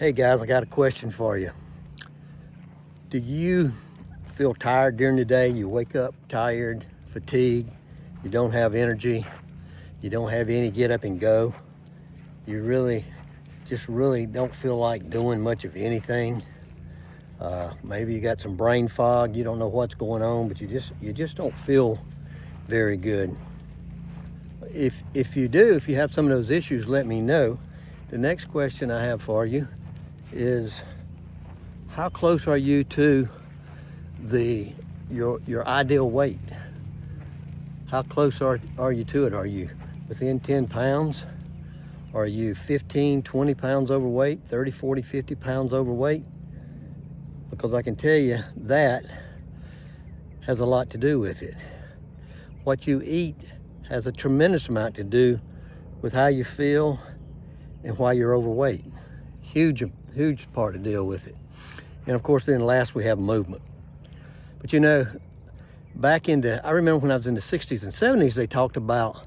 Hey guys, I got a question for you. Do you feel tired during the day? You wake up tired, fatigued, you don't have energy, you don't have any get up and go. You really don't feel like doing much of anything. Maybe you got some brain fog, you don't know what's going on, but you just don't feel very good. If you have some of those issues, let me know. The next question I have for you is, how close are you to your ideal weight? How close are you to it? Are you within 10 pounds? Are you 15, 20 pounds overweight, 30, 40, 50 pounds overweight? Because I can tell you that has a lot to do with it. What you eat has a tremendous amount to do with how you feel and why you're overweight. Huge part to deal with it. And of course, then last we have movement. But you know, I remember when I was in the 60s and 70s, they talked about,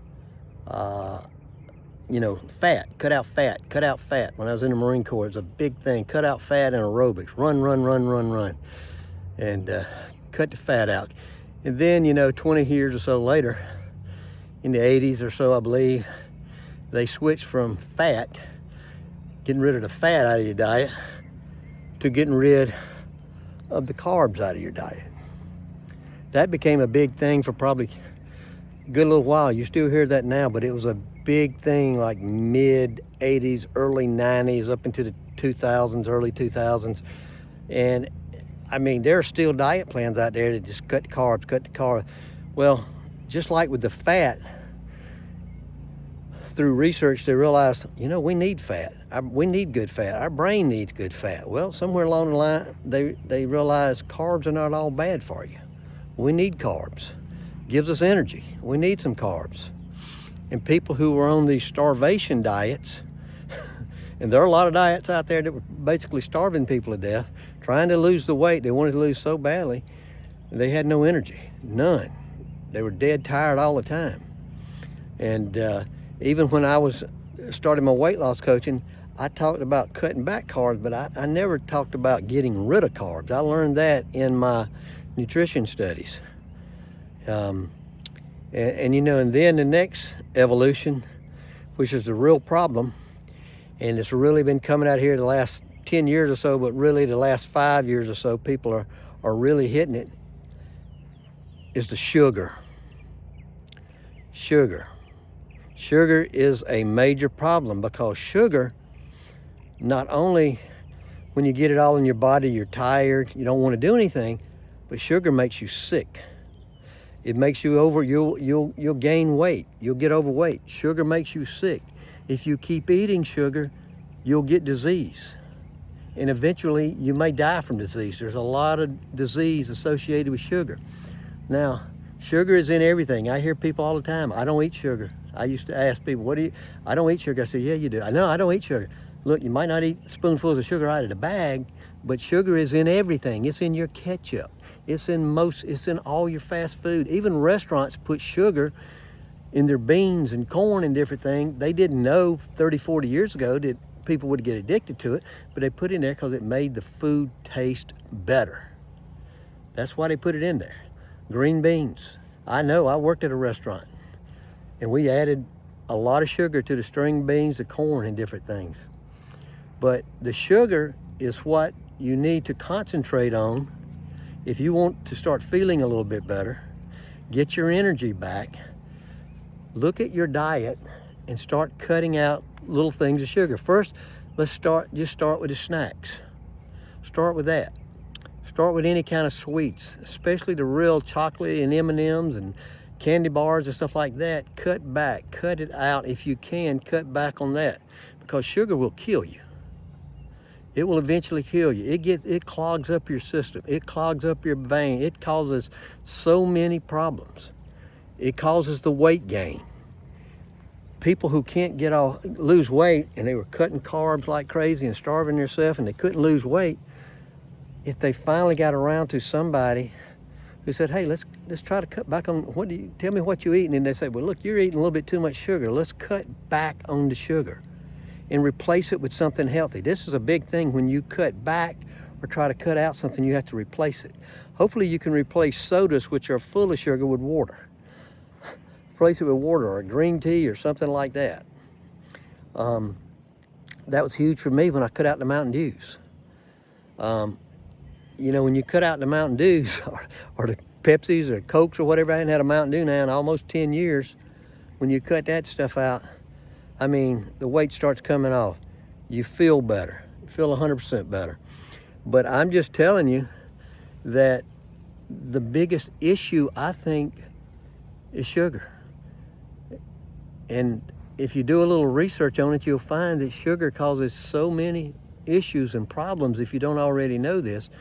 fat, cut out fat. When I was in the Marine Corps, it was a big thing, cut out fat in aerobics, run. And cut the fat out. And then, 20 years or so later, in the 80s or so, I believe, they switched from getting rid of the fat out of your diet, to getting rid of the carbs out of your diet. That became a big thing for probably a good little while. You still hear that now, but it was a big thing like mid 80s, early 90s, up into the 2000s, early 2000s. And I mean, there are still diet plans out there that just cut the carbs. Well, just like with the fat, through research, they realized, we need fat. We need good fat. Our brain needs good fat. Well, somewhere along the line, they realized carbs are not all bad for you. We need carbs. Gives us energy. We need some carbs. And people who were on these starvation diets, and there are a lot of diets out there that were basically starving people to death, trying to lose the weight they wanted to lose so badly, they had no energy, none. They were dead tired all the time. And even when I was starting my weight loss coaching, I talked about cutting back carbs, but I never talked about getting rid of carbs. I learned that in my nutrition studies. And then the next evolution, which is the real problem, and it's really been coming out here the last 10 years or so, but really the last 5 years or so, people are really hitting it, is the sugar. Sugar is a major problem, because sugar, not only when you get it all in your body, you're tired, you don't want to do anything, but sugar makes you sick. It makes you you'll gain weight, you'll get overweight. Sugar makes you sick. If you keep eating sugar, you'll get disease. And eventually you may die from disease. There's a lot of disease associated with sugar. Now, sugar is in everything. I hear people all the time, I don't eat sugar. I used to ask people, I don't eat sugar. I said, yeah, you do. No, I don't eat sugar. Look, you might not eat spoonfuls of sugar out of the bag, but sugar is in everything. It's in your ketchup. It's in all your fast food. Even restaurants put sugar in their beans and corn and different things. They didn't know 30, 40 years ago that people would get addicted to it, but they put it in there because it made the food taste better. That's why they put it in there. Green beans. I know, I worked at a restaurant, and we added a lot of sugar to the string beans, the corn, and different things. But the sugar is what you need to concentrate on if you want to start feeling a little bit better, get your energy back. Look at your diet and start cutting out little things of sugar. First, just start with the snacks. Start with that. Start with any kind of sweets, especially the real chocolate and M&Ms and candy bars and stuff like that. Cut back, cut it out. If you can, cut back on that, because sugar will kill you. It will eventually kill you. It clogs up your system. It clogs up your vein. It causes so many problems. It causes the weight gain. People who can't lose weight, and they were cutting carbs like crazy and starving themselves, and they couldn't lose weight, if they finally got around to somebody who said, hey, let's try to cut back on, tell me what you eat, and then they say, well, look, you're eating a little bit too much sugar. Let's cut back on the sugar. and replace it with something healthy. This is a big thing. When you cut back or try to cut out something, you have to replace it. Hopefully you can replace sodas, which are full of sugar, with water. Replace it with water or a green tea or something like that. That was huge for me when I cut out the Mountain Dews. You know, when you cut out the Mountain Dews or the Pepsis or Cokes or whatever, I hadn't had a Mountain Dew now in almost 10 years. When you cut that stuff out, I mean, the weight starts coming off. You feel better. You feel 100% better. But I'm just telling you that the biggest issue, I think, is sugar. And if you do a little research on it, you'll find that sugar causes so many issues and problems if you don't already know this.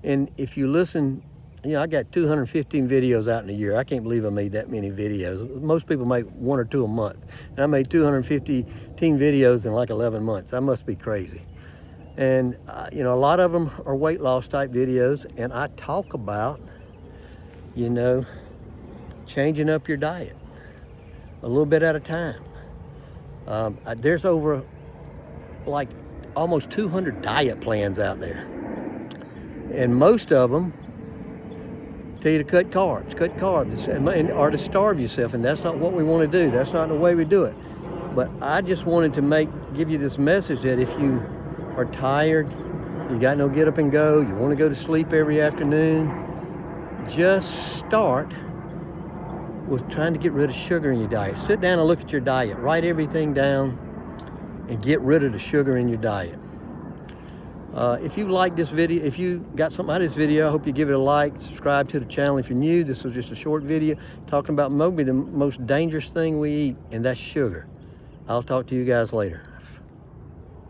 And if you listen, you know, I got 215 videos out in a year. I can't believe I made that many videos. Most people make 1 or 2 a month. And I made 215 videos in like 11 months. I must be crazy. And, you know, a lot of them are weight loss type videos. And I talk about, you know, changing up your diet a little bit at a time. There's over like almost 200 diet plans out there. And most of them tell you to cut carbs or to starve yourself, and that's not what we want to do. That's not the way we do it. But I just wanted to give you this message that if you are tired, you got no get up and go, you want to go to sleep every afternoon, just start with trying to get rid of sugar in your diet. Sit down and look at your diet, write everything down, and get rid of the sugar in your diet. If you like this video, if you got something out of this video, I hope you give it a like, subscribe to the channel if you're new. This was just a short video talking about maybe the most dangerous thing we eat, and that's sugar. I'll talk to you guys later.